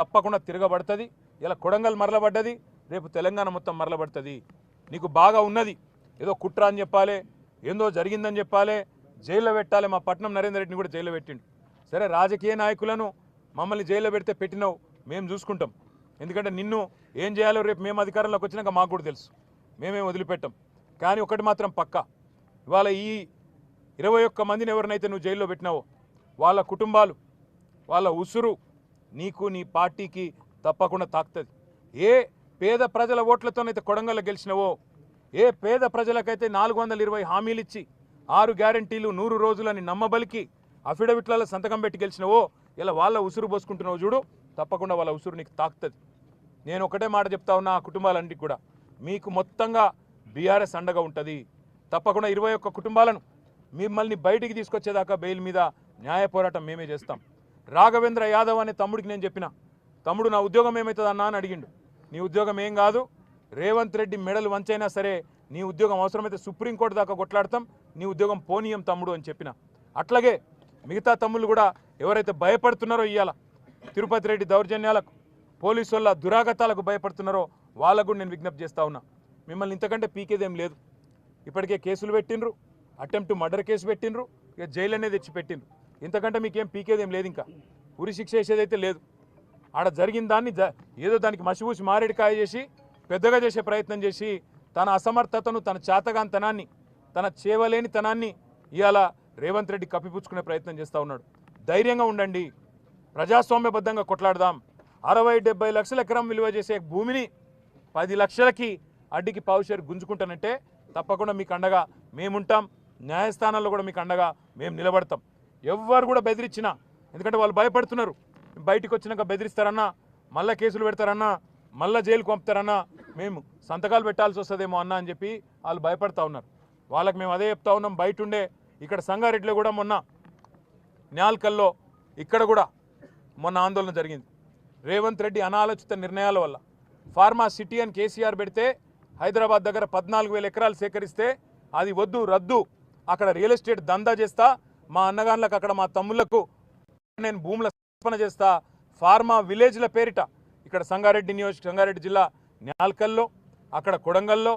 తప్పకుండా తిరగబడుతుంది. ఇలా కొడంగల్ మరలబడ్డది, రేపు తెలంగాణ మొత్తం మరలబడుతుంది. నీకు బాగా ఉన్నది, ఏదో కుట్ర అని చెప్పాలి, ఏందో జరిగిందని చెప్పాలి, జైల్లో పెట్టాలి. మా పట్నం నరేందర్ రెడ్డిని కూడా జైల్లో పెట్టిండు. సరే, రాజకీయ నాయకులను మమ్మల్ని జైల్లో పెడితే పెట్టినావు, మేము చూసుకుంటాం. ఎందుకంటే నిన్ను ఏం చేయాలో రేపు మేము అధికారంలోకి వచ్చినాక మాకు కూడా తెలుసు, మేమేం వదిలిపెట్టాం. కానీ ఒకటి మాత్రం పక్కా, ఇవాళ ఈ 21 మందిని ఎవరినైతే నువ్వు జైల్లో పెట్టినావో వాళ్ళ కుటుంబాలు, వాళ్ళ ఉసురు నీకు నీ పార్టీకి తప్పకుండా తాకుతుంది. ఏ పేద ప్రజల ఓట్లతోనైతే కొడంగల్లో గెలిచినవో, ఏ పేద ప్రజలకైతే 420 హామీలు ఇచ్చి 6 గ్యారంటీలు 100 రోజులని నమ్మబలికి అఫిడవిట్లలో సంతకం పెట్టి గెలిచినవో, ఇలా వాళ్ళ ఉసురు పోసుకుంటున్నావు చూడు, తప్పకుండా వాళ్ళ ఉసురు నీకు తాకుతుంది. నేను ఒకటే మాట చెప్తా ఉన్నా, ఆ కుటుంబాలన్నిటికీ కూడా మీకు మొత్తంగా బీఆర్ఎస్ అండగా ఉంటుంది. తప్పకుండా 21 కుటుంబాలను మిమ్మల్ని బయటికి తీసుకొచ్చేదాకా బెయిల్ మీద న్యాయ పోరాటం మేమే చేస్తాం. రాఘవేంద్ర యాదవ్ అనే తమ్ముడికి నేను చెప్పిన, తమ్ముడు నా ఉద్యోగం ఏమవుతుంది అన్నా అని అడిగిండు. నీ ఉద్యోగం ఏం కాదు, రేవంత్ రెడ్డి మెడలు వంచైనా సరే నీ ఉద్యోగం అవసరమైతే సుప్రీంకోర్టు దాకా కొట్లాడతాం, నీ ఉద్యోగం పోనీయం తమ్ముడు అని చెప్పిన. అట్లాగే మిగతా తమ్ముళ్ళు కూడా ఎవరైతే భయపడుతున్నారో, ఇవాళ తిరుపతి రెడ్డి దౌర్జన్యాలకు, పోలీసు వాళ్ళ దురాగతాలకు భయపడుతున్నారో వాళ్ళకు కూడా నేను విజ్ఞప్తి చేస్తా ఉన్నా, మిమ్మల్ని ఇంతకంటే పీకేదేం లేదు. ఇప్పటికే కేసులు పెట్టిండ్రు, అటెంప్ట్ మర్డర్ కేసు పెట్టిండ్రు, ఇక జైలు అనేది తెచ్చి పెట్టిండ్రు. ఇంతకంటే మీకేం పీకేదేం లేదు, ఇంకా ఉరి శిక్ష వేసేదైతే లేదు. ఆడ జరిగిన దాన్ని ఏదో దానికి మసిపూసి మారేడికాయ చేసి పెద్దగా చేసే ప్రయత్నం చేసి తన అసమర్థతను, తన చేతగాంతనాన్ని, తన చేవలేనితనాన్ని ఇవాళ రేవంత్ రెడ్డి కప్పిపుచ్చుకునే ప్రయత్నం చేస్తూ ఉన్నాడు. ధైర్యంగా ఉండండి, ప్రజాస్వామ్యబద్ధంగా కొట్లాడదాం. 60-70 లక్షల ఎకరం విలువ చేసే భూమిని 10 లక్షలకి అడ్డికి పావుషేరు గుంజుకుంటానంటే తప్పకుండా మీకు అండగా మేముంటాం. న్యాయస్థానాల్లో కూడా మీకు అండగా మేము నిలబడతాం. ఎవ్వరు కూడా బెదిరించినా, ఎందుకంటే వాళ్ళు భయపడుతున్నారు, బయటికి వచ్చినాక బెదిరిస్తారన్నా, మళ్ళీ కేసులు పెడతారన్నా, మళ్ళీ జైలుకు పంపుతారన్నా, మేము సంతకాలు పెట్టాల్సి వస్తుందేమో అన్నా అని చెప్పి వాళ్ళు భయపడతా ఉన్నారు. వాళ్ళకి మేము అదే చెప్తా ఉన్నాం. బయట ఉండే ఇక్కడ సంగారెడ్డిలో కూడా మొన్న న్యాల్కల్లో ఇక్కడ కూడా మొన్న ఆందోళన జరిగింది. రేవంత్ రెడ్డి అనాలోచిత నిర్ణయాల వల్ల ఫార్మా సిటీ అని కేసీఆర్ పెడితే హైదరాబాద్ దగ్గర 14,000 ఎకరాలు సేకరిస్తే అది వద్దు, రద్దు, అక్కడ రియల్ ఎస్టేట్ దందా చేస్తా, మా అన్నగాన్లకు అక్కడ మా తమ్ముళ్లకు నేను భూముల సమర్పణ చేస్తా, ఫార్మా విలేజ్ల పేరిట ఇక్కడ సంగారెడ్డి జిల్లా న్యాల్కల్లో, అక్కడ కొడంగల్లో